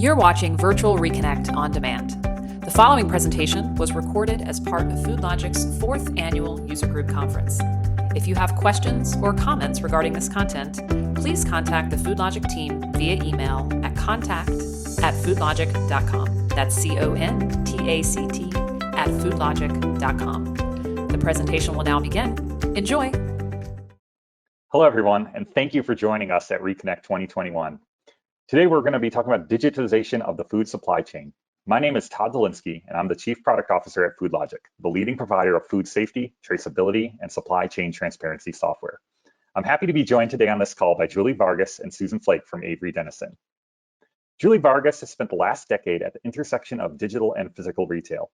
You're watching Virtual Reconnect on Demand. The following presentation was recorded as part of FoodLogic's 4th Annual User Group Conference. If you have questions or comments regarding this content, please contact the FoodLogiq team via email at contact@foodlogiq.com. That's CONTACT@foodlogiq.com. The presentation will now begin. Enjoy. Hello, everyone, and thank you for joining us at Reconnect 2021. Today, we're going to be talking about digitization of the food supply chain. My name is Todd Zielinski, and I'm the Chief Product Officer at FoodLogiq, the leading provider of food safety, traceability, and supply chain transparency software. I'm happy to be joined today on this call by Julie Vargas and Susan Flake from Avery Dennison. Julie Vargas has spent the last decade at the intersection of digital and physical retail.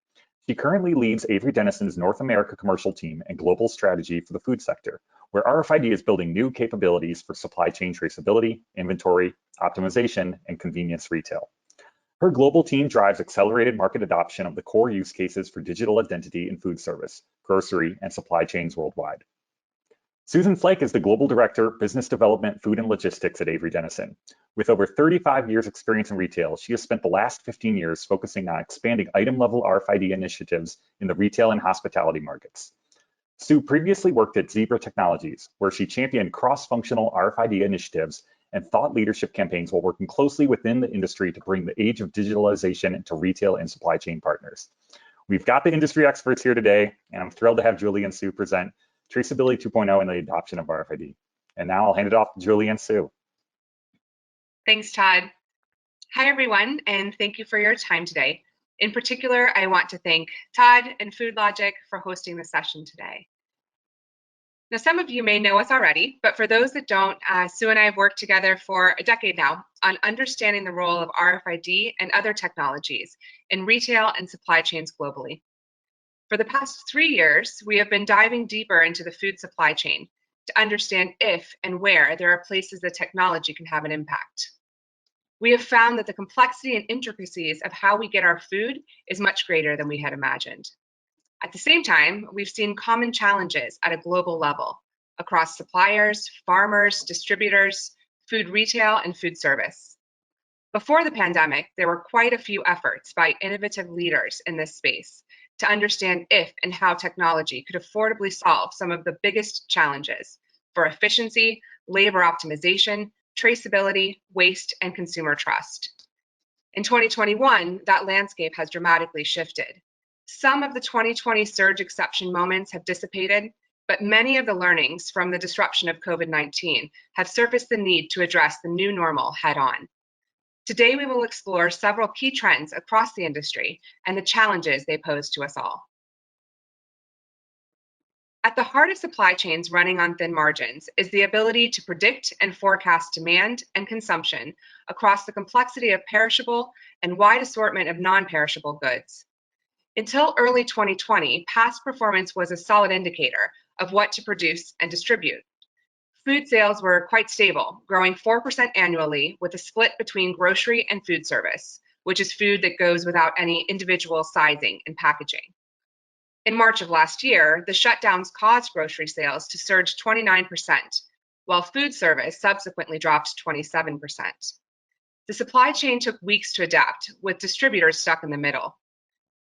She currently leads Avery Dennison's North America commercial team and global strategy for the food sector, where RFID is building new capabilities for supply chain traceability, inventory, optimization, and convenience retail. Her global team drives accelerated market adoption of the core use cases for digital identity in food service, grocery, and supply chains worldwide. Susan Flake is the Global Director, Business Development, Food and Logistics at Avery Dennison. With over 35 years experience in retail, she has spent the last 15 years focusing on expanding item-level RFID initiatives in the retail and hospitality markets. Sue previously worked at Zebra Technologies, where she championed cross-functional RFID initiatives and thought leadership campaigns while working closely within the industry to bring the age of digitalization into retail and supply chain partners. We've got the industry experts here today, and I'm thrilled to have Julie and Sue present Traceability 2.0 and the adoption of RFID. And now I'll hand it off to Julie and Sue. Thanks, Todd. Hi, everyone, and thank you for your time today. In particular, I want to thank Todd and FoodLogiq for hosting the session today. Now, some of you may know us already, but for those that don't, Sue and I have worked together for a decade now on understanding the role of RFID and other technologies in retail and supply chains globally. For the past 3 years, we have been diving deeper into the food supply chain to understand if and where there are places that technology can have an impact. We have found that the complexity and intricacies of how we get our food is much greater than we had imagined. At the same time, we've seen common challenges at a global level across suppliers, farmers, distributors, food retail, and food service. Before the pandemic, there were quite a few efforts by innovative leaders in this space to understand if and how technology could affordably solve some of the biggest challenges for efficiency, labor optimization, traceability, waste, and consumer trust. In 2021, that landscape has dramatically shifted. Some of the 2020 surge exception moments have dissipated, but many of the learnings from the disruption of COVID-19 have surfaced the need to address the new normal head-on. Today, we will explore several key trends across the industry and the challenges they pose to us all. At the heart of supply chains running on thin margins is the ability to predict and forecast demand and consumption across the complexity of perishable and wide assortment of non-perishable goods. Until early 2020, past performance was a solid indicator of what to produce and distribute. Food sales were quite stable, growing 4% annually with a split between grocery and food service, which is food that goes without any individual sizing and packaging. In March of last year, the shutdowns caused grocery sales to surge 29%, while food service subsequently dropped 27%. The supply chain took weeks to adapt, with distributors stuck in the middle.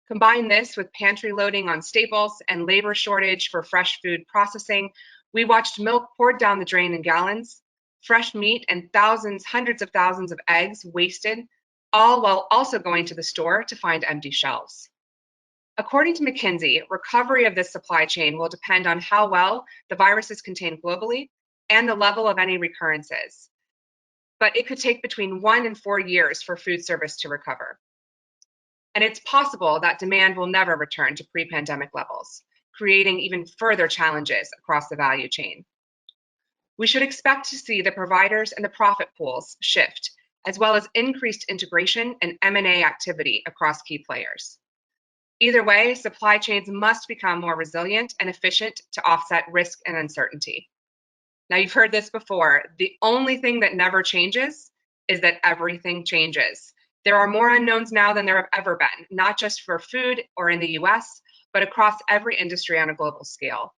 Combine this with pantry loading on staples and labor shortage for fresh food processing, we watched milk poured down the drain in gallons, fresh meat and hundreds of thousands of eggs wasted, all while also going to the store to find empty shelves. According to McKinsey, recovery of this supply chain will depend on how well the virus is contained globally and the level of any recurrences. But it could take between 1 and 4 years for food service to recover. And it's possible that demand will never return to pre-pandemic levels, creating even further challenges across the value chain. We should expect to see the providers and the profit pools shift, as well as increased integration and M&A activity across key players. Either way, supply chains must become more resilient and efficient to offset risk and uncertainty. Now, you've heard this before. The only thing that never changes is that everything changes. There are more unknowns now than there have ever been, not just for food or in the US, but across every industry on a global scale.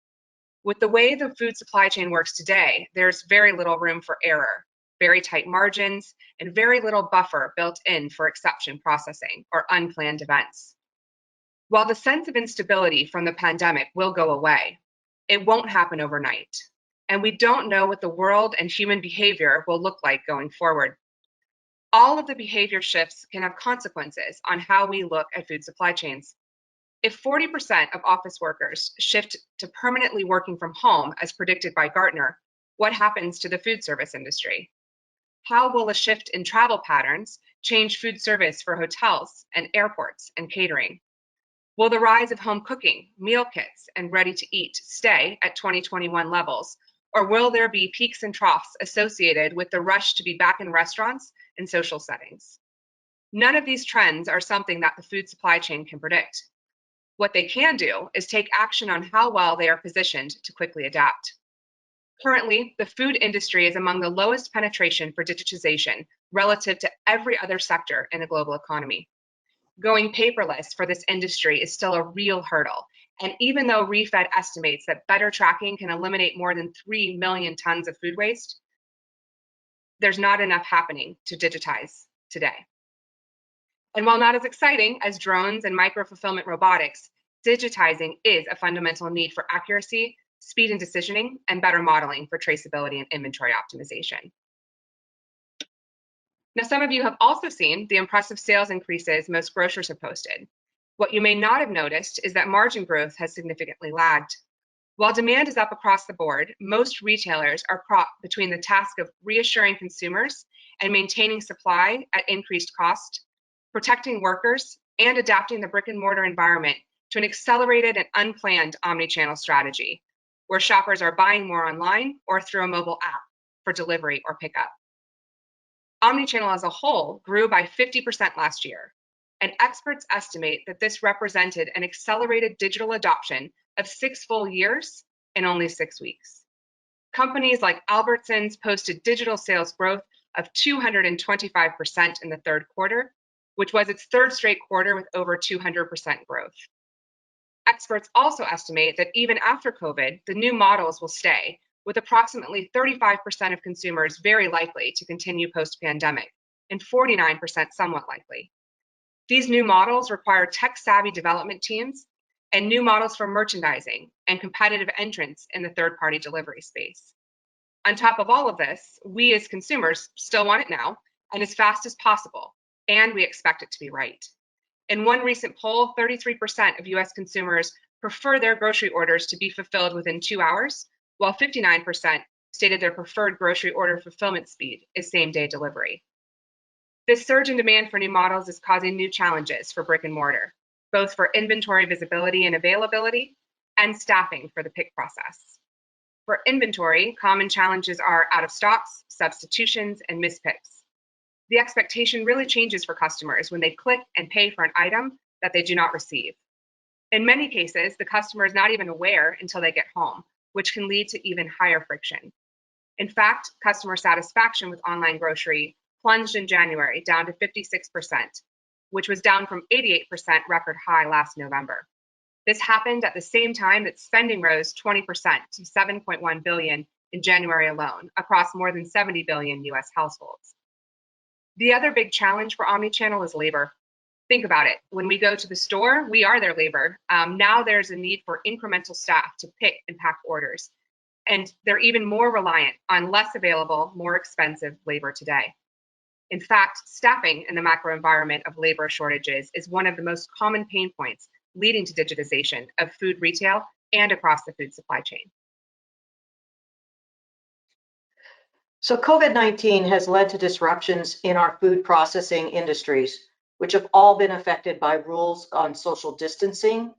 With the way the food supply chain works today, there's very little room for error. very tight margins, and very little buffer built in for exception processing or unplanned events. While the sense of instability from the pandemic will go away, it won't happen overnight, and we don't know what the world and human behavior will look like going forward. All of the behavior shifts can have consequences on how we look at food supply chains. If 40% of office workers shift to permanently working from home, as predicted by Gartner, what happens to the food service industry? How will a shift in travel patterns change food service for hotels and airports and catering? Will the rise of home cooking, meal kits, and ready-to-eat stay at 2021 levels, or will there be peaks and troughs associated with the rush to be back in restaurants and social settings? None of these trends are something that the food supply chain can predict. What they can do is take action on how well they are positioned to quickly adapt. Currently, the food industry is among the lowest penetration for digitization relative to every other sector in the global economy. Going paperless for this industry is still a real hurdle, and even though RFID estimates that better tracking can eliminate more than 3 million tons of food waste, there's not enough happening to digitize today. And while not as exciting as drones and micro-fulfillment robotics, digitizing is a fundamental need for accuracy, speed in decisioning, and better modeling for traceability and inventory optimization. Now, some of you have also seen the impressive sales increases most grocers have posted. What you may not have noticed is that margin growth has significantly lagged. While demand is up across the board, most retailers are caught between the task of reassuring consumers and maintaining supply at increased cost, protecting workers, and adapting the brick and mortar environment to an accelerated and unplanned omnichannel strategy, where shoppers are buying more online or through a mobile app for delivery or pickup. Omnichannel as a whole grew by 50% last year, and experts estimate that this represented an accelerated digital adoption of 6 full years in only 6 weeks. Companies like Albertsons posted digital sales growth of 225% in the third quarter, which was its third straight quarter with over 200% growth. Experts also estimate that even after COVID, the new models will stay, with approximately 35% of consumers very likely to continue post-pandemic and 49% somewhat likely. These new models require tech-savvy development teams and new models for merchandising and competitive entrants in the third-party delivery space. On top of all of this, we as consumers still want it now and as fast as possible, and we expect it to be right. In one recent poll, 33% of US consumers prefer their grocery orders to be fulfilled within 2 hours, while 59% stated their preferred grocery order fulfillment speed is same-day delivery. This surge in demand for new models is causing new challenges for brick and mortar, both for inventory visibility and availability, and staffing for the pick process. For inventory, common challenges are out of stocks, substitutions, and mispicks. The expectation really changes for customers when they click and pay for an item that they do not receive. In many cases, the customer is not even aware until they get home, which can lead to even higher friction. In fact, customer satisfaction with online grocery plunged in January down to 56%, which was down from 88% record high last November. This happened at the same time that spending rose 20% to $7.1 billion in January alone across more than 70 billion US households. The other big challenge for omnichannel is labor. Think about it. When we go to the store, we are their labor. Now there's a need for incremental staff to pick and pack orders. And they're even more reliant on less available, more expensive labor today. In fact, staffing in the macro environment of labor shortages is one of the most common pain points leading to digitization of food retail and across the food supply chain. So COVID-19 has led to disruptions in our food processing industries, which have all been affected by rules on social distancing,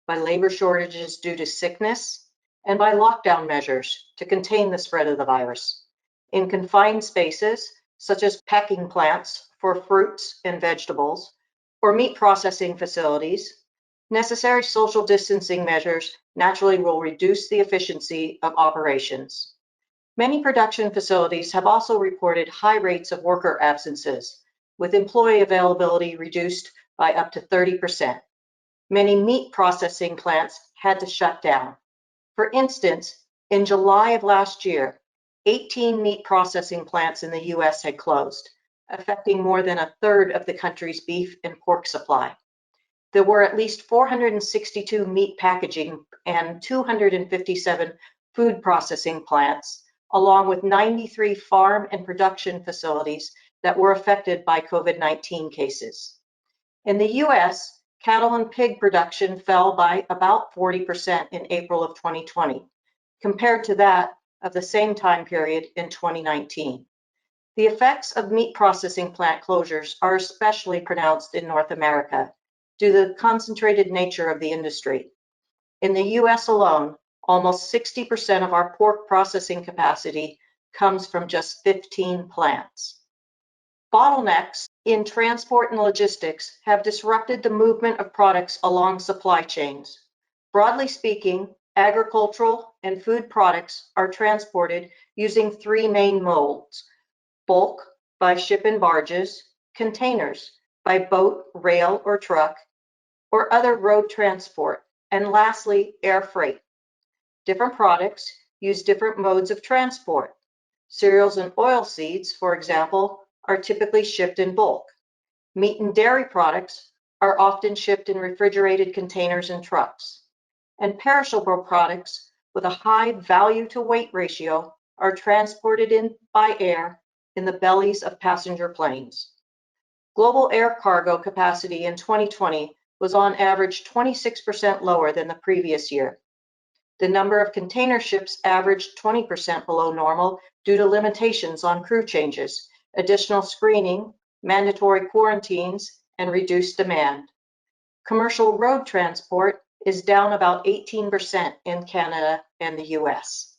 by labor shortages due to sickness, and by lockdown measures to contain the spread of the virus. In confined spaces, such as packing plants for fruits and vegetables, or meat processing facilities, necessary social distancing measures naturally will reduce the efficiency of operations. Many production facilities have also reported high rates of worker absences, with employee availability reduced by up to 30%. Many meat processing plants had to shut down. For instance, in July of last year, 18 meat processing plants in the US had closed, affecting more than a third of the country's beef and pork supply. There were at least 462 meat packaging and 257 food processing plants, along with 93 farm and production facilities that were affected by COVID-19 cases. In the US, cattle and pig production fell by about 40% in April of 2020, compared to that of the same time period in 2019. The effects of meat processing plant closures are especially pronounced in North America due to the concentrated nature of the industry. In the US alone, almost 60% of our pork processing capacity comes from just 15 plants. Bottlenecks in transport and logistics have disrupted the movement of products along supply chains. Broadly speaking, agricultural and food products are transported using three main modes: bulk by ship and barges, containers by boat, rail, or truck, or other road transport, and lastly, air freight. Different products use different modes of transport. Cereals and oilseeds, for example, are typically shipped in bulk. Meat and dairy products are often shipped in refrigerated containers and trucks. And perishable products with a high value to weight ratio are transported in by air in the bellies of passenger planes. Global air cargo capacity in 2020 was on average 26% lower than the previous year. The number of container ships averaged 20% below normal due to limitations on crew changes, additional screening, mandatory quarantines, and reduced demand. Commercial road transport is down about 18% in Canada and the US.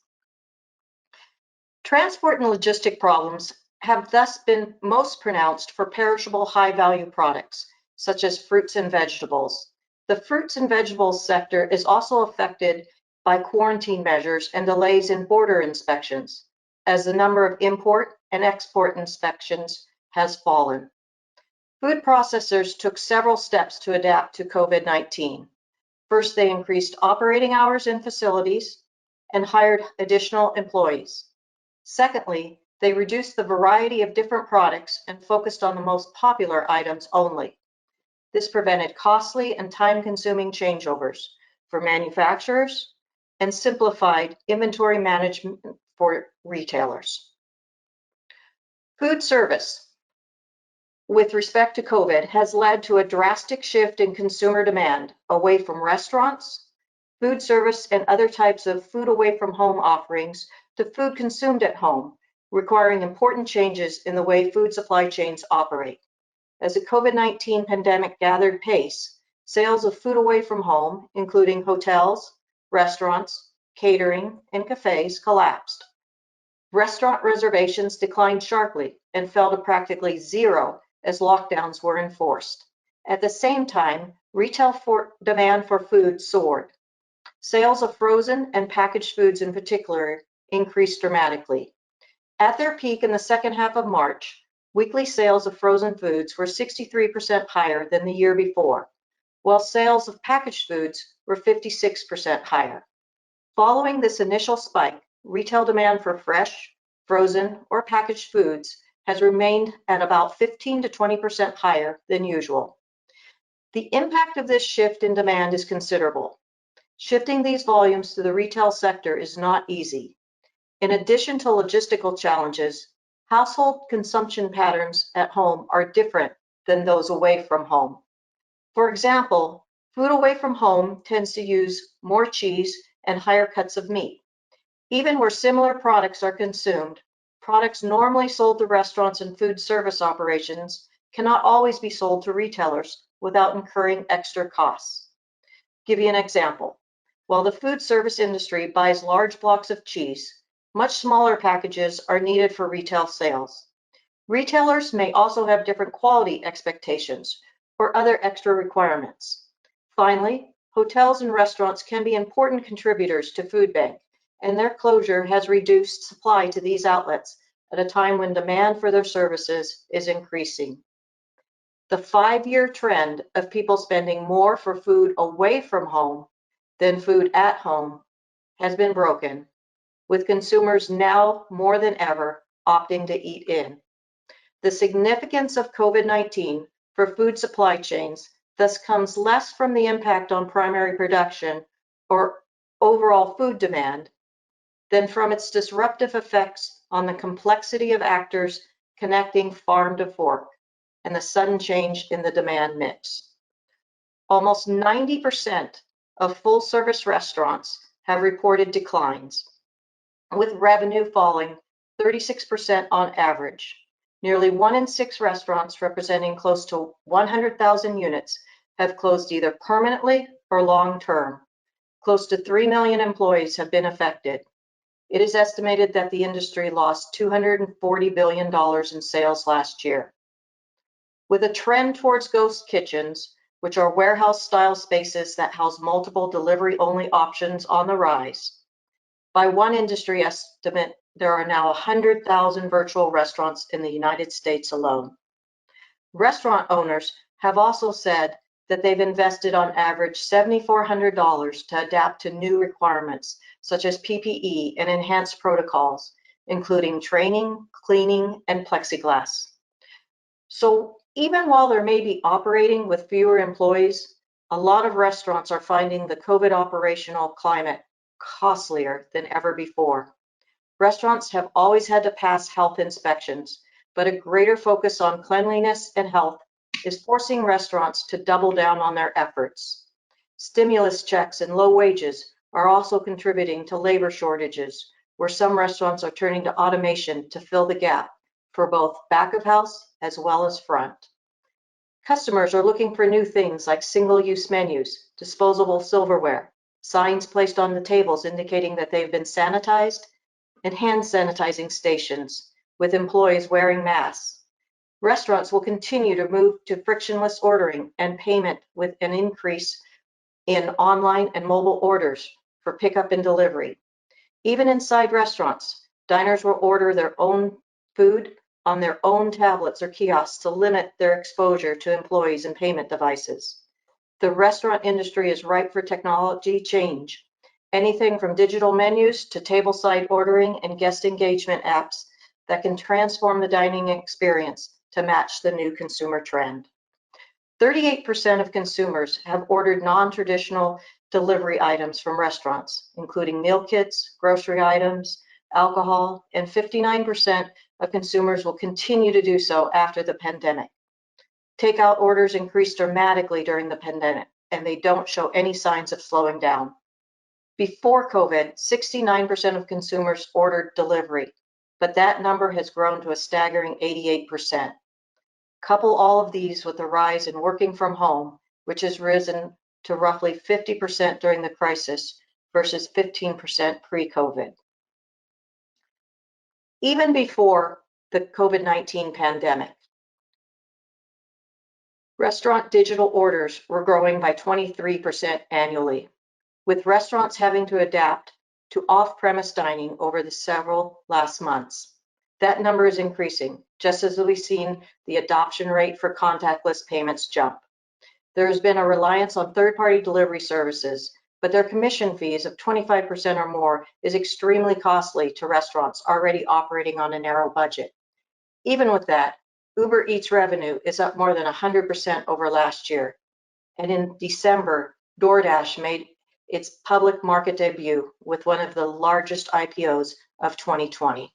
Transport and logistic problems have thus been most pronounced for perishable high-value products, such as fruits and vegetables. The fruits and vegetables sector is also affected by quarantine measures and delays in border inspections, as the number of import and export inspections has fallen. Food processors took several steps to adapt to COVID-19. First, they increased operating hours in facilities and hired additional employees. Secondly, they reduced the variety of different products and focused on the most popular items only. This prevented costly and time-consuming changeovers for manufacturers and simplified inventory management for retailers. Food service, with respect to COVID, has led to a drastic shift in consumer demand away from restaurants, food service, and other types of food away from home offerings to food consumed at home, requiring important changes in the way food supply chains operate. As the COVID-19 pandemic gathered pace, sales of food away from home, including hotels, restaurants, catering, and cafes, collapsed. Restaurant reservations declined sharply and fell to practically zero as lockdowns were enforced. At the same time, retail demand for food soared. Sales of frozen and packaged foods in particular increased dramatically. At their peak in the second half of March, weekly sales of frozen foods were 63% higher than the year before, while sales of packaged foods were 56% higher. Following this initial spike, retail demand for fresh, frozen, or packaged foods has remained at about 15 to 20% higher than usual. The impact of this shift in demand is considerable. Shifting these volumes to the retail sector is not easy. In addition to logistical challenges, household consumption patterns at home are different than those away from home. For example, food away from home tends to use more cheese and higher cuts of meat. Even where similar products are consumed, products normally sold to restaurants and food service operations cannot always be sold to retailers without incurring extra costs. Give you an example. While the food service industry buys large blocks of cheese, much smaller packages are needed for retail sales. Retailers may also have different quality expectations or other extra requirements. Finally, hotels and restaurants can be important contributors to food bank, and their closure has reduced supply to these outlets at a time when demand for their services is increasing. The 5-year trend of people spending more for food away from home than food at home has been broken, with consumers now more than ever opting to eat in. The significance of COVID-19 for food supply chains thus comes less from the impact on primary production or overall food demand than from its disruptive effects on the complexity of actors connecting farm to fork and the sudden change in the demand mix. Almost 90% of full-service restaurants have reported declines, with revenue falling 36% on average. Nearly 1 in 6 restaurants, representing close to 100,000 units, have closed either permanently or long-term. Close to 3 million employees have been affected. It is estimated that the industry lost $240 billion in sales last year. With a trend towards ghost kitchens, which are warehouse-style spaces that house multiple delivery-only options, on the rise, by one industry estimate, there are now 100,000 virtual restaurants in the United States alone. Restaurant owners have also said that they've invested on average $7,400 to adapt to new requirements, such as PPE and enhanced protocols, including training, cleaning, and plexiglass. So even while they may be operating with fewer employees, a lot of restaurants are finding the COVID operational climate costlier than ever before. Restaurants have always had to pass health inspections, but a greater focus on cleanliness and health is forcing restaurants to double down on their efforts. Stimulus checks and low wages are also contributing to labor shortages, where some restaurants are turning to automation to fill the gap for both back of house as well as front. Customers are looking for new things like single-use menus, disposable silverware, signs placed on the tables indicating that they've been sanitized, and hand sanitizing stations with employees wearing masks. Restaurants will continue to move to frictionless ordering and payment, with an increase in online and mobile orders for pickup and delivery. Even inside restaurants, diners will order their own food on their own tablets or kiosks to limit their exposure to employees and payment devices. The restaurant industry is ripe for technology change. Anything from digital menus to tableside ordering and guest engagement apps that can transform the dining experience to match the new consumer trend. 38% of consumers have ordered non-traditional delivery items from restaurants, including meal kits, grocery items, alcohol, and 59% of consumers will continue to do so after the pandemic. Takeout orders increased dramatically during the pandemic, and they don't show any signs of slowing down. Before COVID, 69% of consumers ordered delivery, but that number has grown to a staggering 88%. Couple all of these with the rise in working from home, which has risen to roughly 50% during the crisis versus 15% pre-COVID. Even before the COVID-19 pandemic, restaurant digital orders were growing by 23% annually, with restaurants having to adapt to off-premise dining over the several last months. That number is increasing, just as we've seen the adoption rate for contactless payments jump. There has been a reliance on third-party delivery services, but their commission fees of 25% or more is extremely costly to restaurants already operating on a narrow budget. Even with that, Uber Eats revenue is up more than 100% over last year. And in December, DoorDash made its public market debut with one of the largest IPOs of 2020.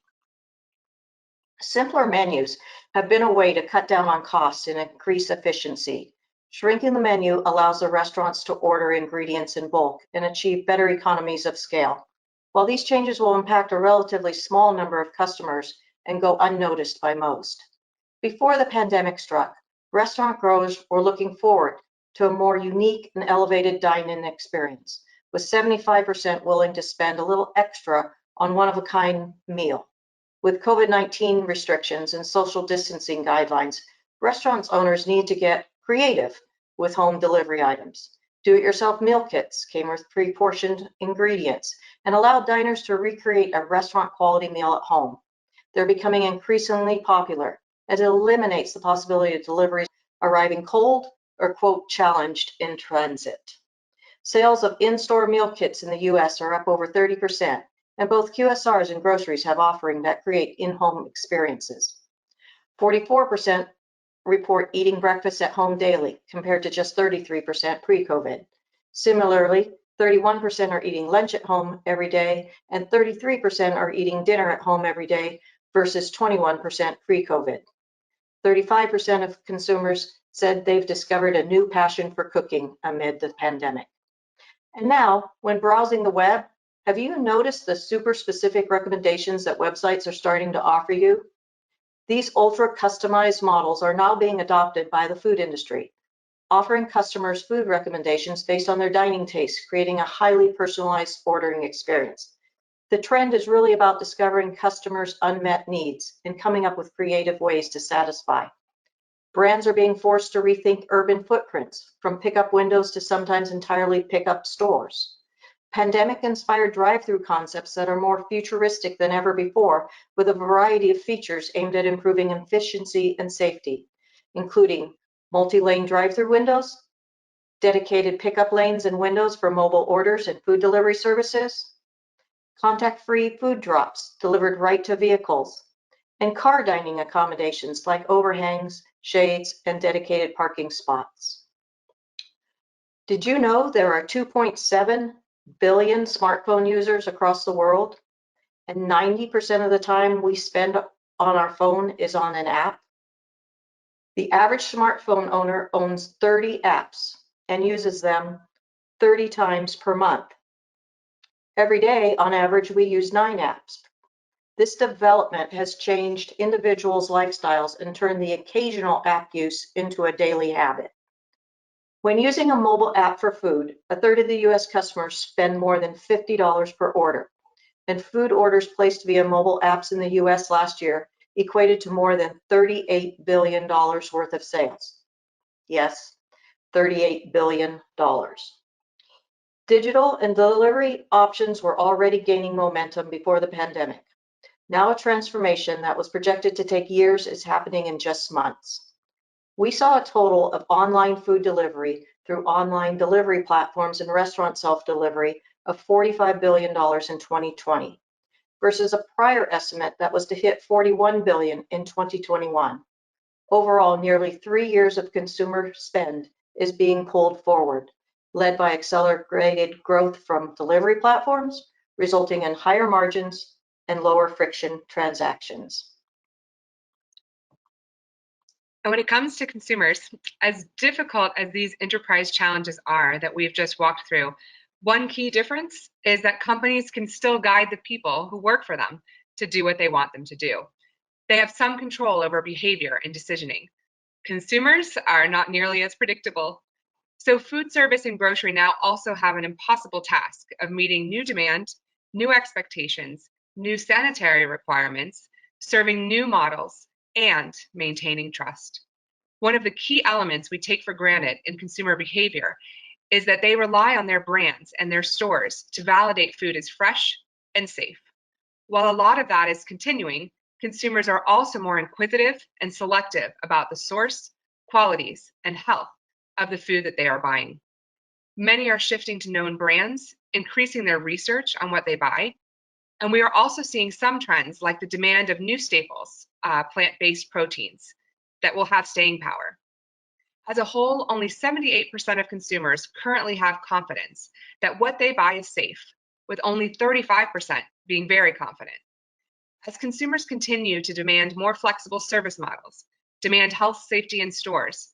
Simpler menus have been a way to cut down on costs and increase efficiency. Shrinking the menu allows the restaurants to order ingredients in bulk and achieve better economies of scale. While these changes will impact a relatively small number of customers and go unnoticed by most. Before the pandemic struck, restaurant growers were looking forward to a more unique and elevated dine-in experience, with 75% willing to spend a little extra on one-of-a-kind meal. With COVID-19 restrictions and social distancing guidelines, restaurant owners need to get creative with home delivery items. Do-it-yourself meal kits came with pre-portioned ingredients and allowed diners to recreate a restaurant-quality meal at home. They're becoming increasingly popular, as it eliminates the possibility of deliveries arriving cold or, quote, challenged in transit. Sales of in-store meal kits in the US are up over 30%, and both QSRs and groceries have offerings that create in-home experiences. 44% report eating breakfast at home daily, compared to just 33% pre-COVID. Similarly, 31% are eating lunch at home every day, and 33% are eating dinner at home every day versus 21% pre-COVID. 35% of consumers said they've discovered a new passion for cooking amid the pandemic. And now, when browsing the web, have you noticed the super specific recommendations that websites are starting to offer you? These ultra customized models are now being adopted by the food industry, offering customers food recommendations based on their dining tastes, creating a highly personalized ordering experience. The trend is really about discovering customers' unmet needs and coming up with creative ways to satisfy. Brands are being forced to rethink urban footprints, from pickup windows to sometimes entirely pickup stores. Pandemic-inspired drive-through concepts that are more futuristic than ever before, with a variety of features aimed at improving efficiency and safety, including multi-lane drive-through windows, dedicated pickup lanes and windows for mobile orders and food delivery services, contact-free food drops delivered right to vehicles, and car dining accommodations like overhangs, shades, and dedicated parking spots. Did you know there are 2.7 billion smartphone users across the world, and 90% of the time we spend on our phone is on an app? The average smartphone owner owns 30 apps and uses them 30 times per month. Every day, on average, we use 9 apps. This development has changed individuals' lifestyles and turned the occasional app use into a daily habit. When using a mobile app for food, a third of the US customers spend more than $50 per order, and food orders placed via mobile apps in the US last year equated to more than $38 billion worth of sales. Yes, $38 billion. Digital and delivery options were already gaining momentum before the pandemic. Now a transformation that was projected to take years is happening in just months. We saw a total of online food delivery through online delivery platforms and restaurant self-delivery of $45 billion in 2020, versus a prior estimate that was to hit $41 billion in 2021. Overall, nearly 3 years of consumer spend is being pulled forward, led by accelerated growth from delivery platforms, resulting in higher margins and lower friction transactions. And when it comes to consumers, as difficult as these enterprise challenges are that we've just walked through, one key difference is that companies can still guide the people who work for them to do what they want them to do. They have some control over behavior and decisioning. Consumers are not nearly as predictable. So food service and grocery now also have an impossible task of meeting new demand, new expectations, new sanitary requirements, serving new models, and maintaining trust. One of the key elements we take for granted in consumer behavior is that they rely on their brands and their stores to validate food as fresh and safe. While a lot of that is continuing, consumers are also more inquisitive and selective about the source, qualities, and health of the food that they are buying. Many are shifting to known brands, increasing their research on what they buy. And we are also seeing some trends like the demand of new staples, plant-based proteins, that will have staying power. As a whole, only 78% of consumers currently have confidence that what they buy is safe, with only 35% being very confident. As consumers continue to demand more flexible service models, demand health safety in stores,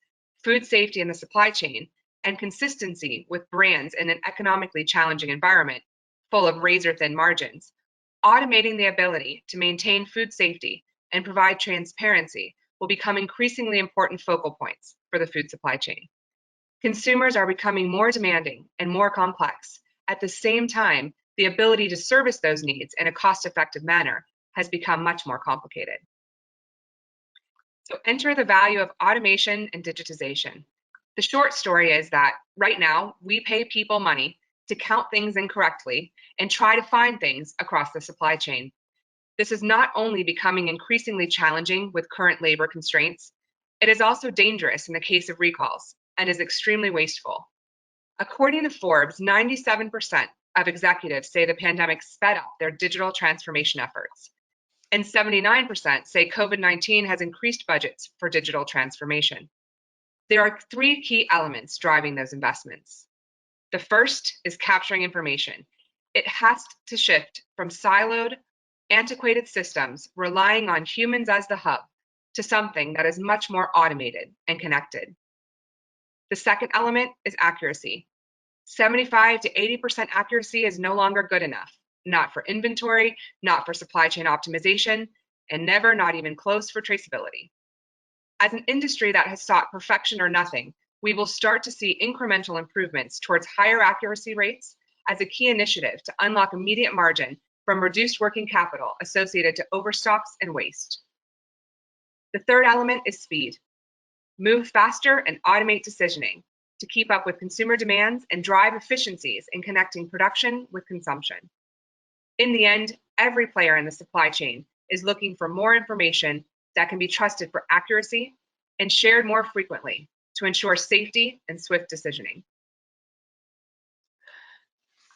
food safety in the supply chain, and consistency with brands in an economically challenging environment full of razor-thin margins, automating the ability to maintain food safety and provide transparency will become increasingly important focal points for the food supply chain. Consumers are becoming more demanding and more complex. At the same time, the ability to service those needs in a cost-effective manner has become much more complicated. So enter the value of automation and digitization. The short story is that right now, we pay people money to count things incorrectly and try to find things across the supply chain. This is not only becoming increasingly challenging with current labor constraints, it is also dangerous in the case of recalls and is extremely wasteful. According to Forbes, 97% of executives say the pandemic sped up their digital transformation efforts. And 79% say COVID-19 has increased budgets for digital transformation. There are three key elements driving those investments. The first is capturing information. It has to shift from siloed, antiquated systems relying on humans as the hub to something that is much more automated and connected. The second element is accuracy. 75 to 80% accuracy is no longer good enough, not for inventory, not for supply chain optimization, and never, not even close, for traceability. As an industry that has sought perfection or nothing, we will start to see incremental improvements towards higher accuracy rates as a key initiative to unlock immediate margin from reduced working capital associated to overstocks and waste. The third element is speed. Move faster and automate decisioning to keep up with consumer demands and drive efficiencies in connecting production with consumption. In the end, every player in the supply chain is looking for more information that can be trusted for accuracy and shared more frequently to ensure safety and swift decisioning.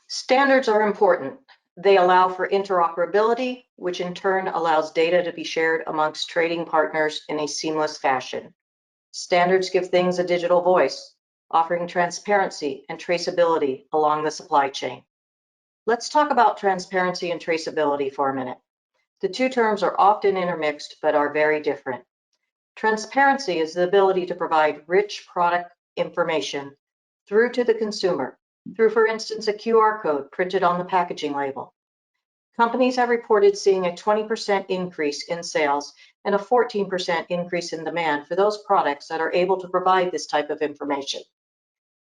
Standards are important. They allow for interoperability, which in turn allows data to be shared amongst trading partners in a seamless fashion. Standards give things a digital voice, offering transparency and traceability along the supply chain. Let's talk about transparency and traceability for a minute. The two terms are often intermixed, but are very different. Transparency is the ability to provide rich product information through to the consumer, through, for instance, a QR code printed on the packaging label. Companies have reported seeing a 20% increase in sales and a 14% increase in demand for those products that are able to provide this type of information.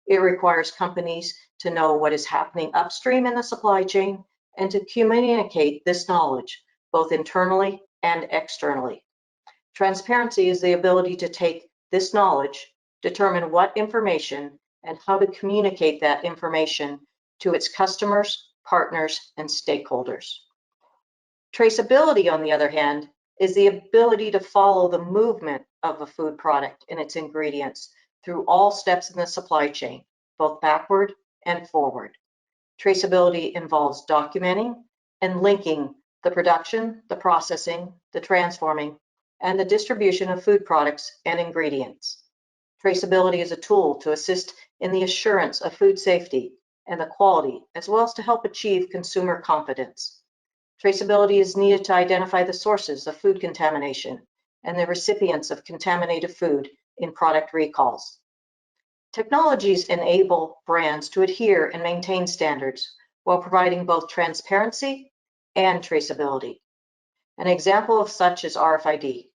It requires companies to know what is happening upstream in the supply chain and to communicate this knowledge, both internally and externally. Transparency is the ability to take this knowledge, determine what information and how to communicate that information to its customers, partners, and stakeholders. Traceability, on the other hand, is the ability to follow the movement of a food product and its ingredients through all steps in the supply chain, both backward and forward. Traceability involves documenting and linking the production, the processing, the transforming, and the distribution of food products and ingredients. Traceability is a tool to assist in the assurance of food safety and the quality, as well as to help achieve consumer confidence. Traceability is needed to identify the sources of food contamination and the recipients of contaminated food in product recalls. Technologies enable brands to adhere and maintain standards while providing both transparency and traceability. An example of such is RFID.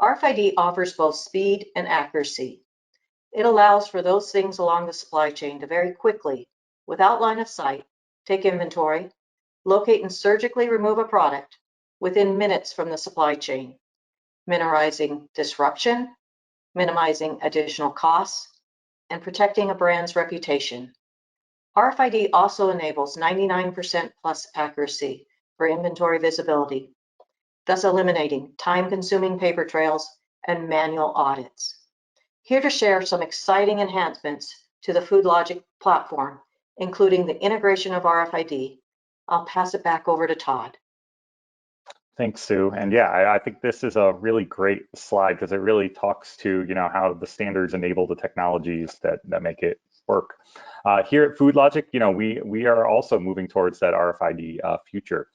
RFID offers both speed and accuracy. It allows for those things along the supply chain to very quickly, without line of sight, take inventory, locate and surgically remove a product within minutes from the supply chain, minimizing disruption, minimizing additional costs, and protecting a brand's reputation. RFID also enables 99% plus accuracy for inventory visibility, thus eliminating time-consuming paper trails and manual audits. Here to share some exciting enhancements to the FoodLogiq platform, including the integration of RFID, I'll pass it back over to Todd. Thanks, Sue. And yeah, I think this is a really great slide because it really talks to, how the standards enable the technologies that make it work. Here at FoodLogiq, we are also moving towards that RFID future.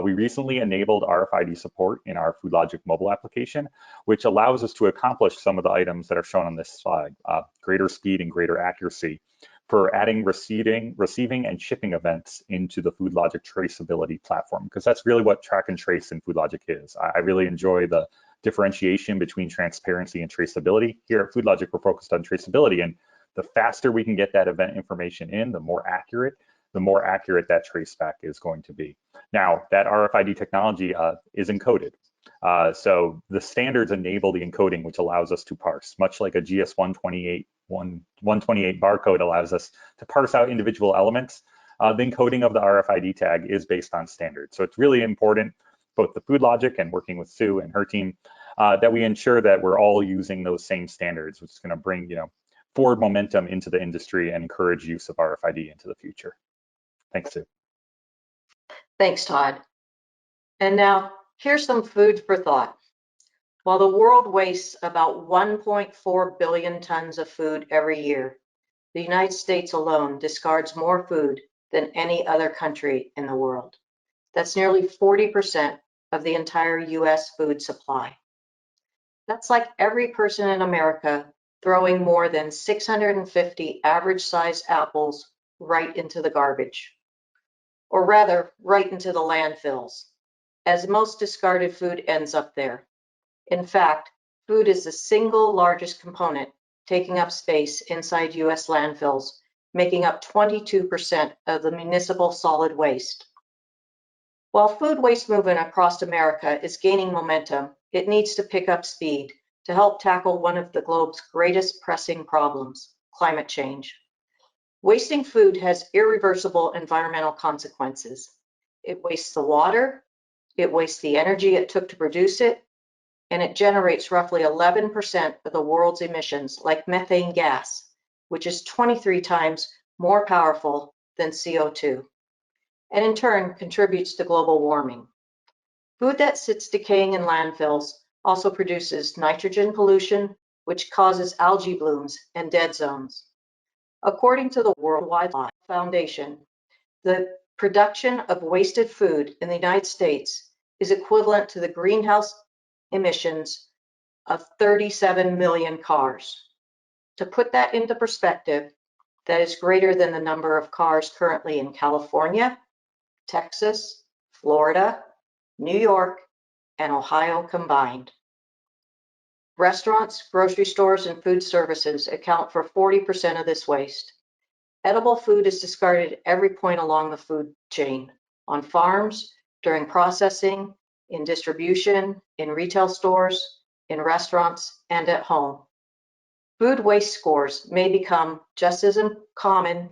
We recently enabled RFID support in our FoodLogiq mobile application, which allows us to accomplish some of the items that are shown on this slide, greater speed and greater accuracy for adding receiving and shipping events into the FoodLogiq traceability platform, because that's really what track and trace in FoodLogiq is. I really enjoy the differentiation between transparency and traceability. Here at FoodLogiq, we're focused on traceability, and the faster we can get that event information in, the more accurate that traceback is going to be. Now, that RFID technology is encoded. So the standards enable the encoding, which allows us to parse, much like a GS 128 barcode allows us to parse out individual elements. The encoding of the RFID tag is based on standards. So it's really important, both the FoodLogiq and working with Sue and her team, that we ensure that we're all using those same standards, which is going to bring, forward momentum into the industry and encourage use of RFID into the future. Thanks, Sue. Thanks, Todd. And now, here's some food for thought. While the world wastes about 1.4 billion tons of food every year, the United States alone discards more food than any other country in the world. That's nearly 40% of the entire US food supply. That's like every person in America throwing more than 650 average-sized apples right into the garbage. Or rather, right into the landfills, as most discarded food ends up there. In fact, food is the single largest component taking up space inside US landfills, making up 22% of the municipal solid waste. While food waste movement across America is gaining momentum, it needs to pick up speed to help tackle one of the globe's greatest pressing problems, climate change. Wasting food has irreversible environmental consequences. It wastes the water, it wastes the energy it took to produce it, and it generates roughly 11% of the world's emissions, like methane gas, which is 23 times more powerful than CO2, and in turn contributes to global warming. Food that sits decaying in landfills also produces nitrogen pollution, which causes algae blooms and dead zones. According to the World Wildlife Foundation, the production of wasted food in the United States is equivalent to the greenhouse emissions of 37 million cars. To put that into perspective, that is greater than the number of cars currently in California, Texas, Florida, New York, and Ohio combined. Restaurants, grocery stores, and food services account for 40% of this waste. Edible food is discarded at every point along the food chain, on farms, during processing, in distribution, in retail stores, in restaurants, and at home. Food waste scores may become just as common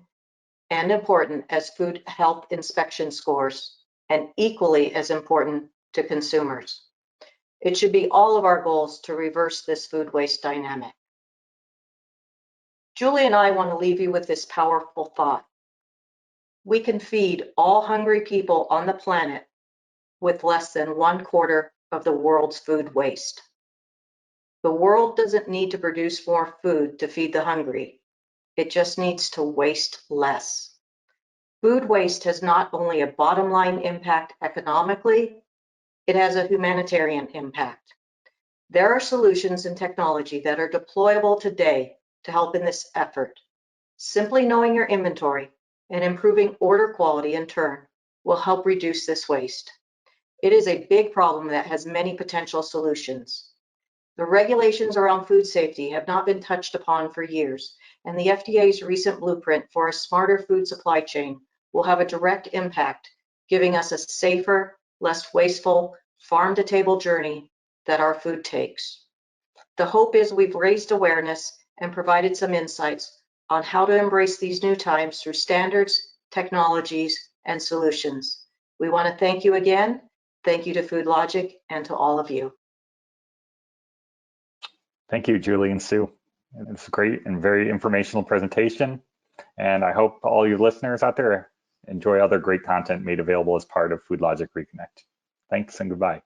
and important as food health inspection scores, and equally as important to consumers. It should be all of our goals to reverse this food waste dynamic. Julie and I want to leave you with this powerful thought. We can feed all hungry people on the planet with less than 1/4 of the world's food waste. The world doesn't need to produce more food to feed the hungry. It just needs to waste less. Food waste has not only a bottom line impact economically, it has a humanitarian impact. There are solutions and technology that are deployable today to help in this effort. Simply knowing your inventory and improving order quality in turn will help reduce this waste. It is a big problem that has many potential solutions. The regulations around food safety have not been touched upon for years, and the FDA's recent blueprint for a smarter food supply chain will have a direct impact, giving us a safer, less wasteful, farm-to-table journey that our food takes. The hope is we've raised awareness and provided some insights on how to embrace these new times through standards, technologies, and solutions. We want to thank you again. Thank you to FoodLogiq and to all of you. Thank you, Julie and Sue. It's a great and very informational presentation. And I hope all you listeners out there enjoy other great content made available as part of FoodLogiq Reconnect. Thanks and goodbye.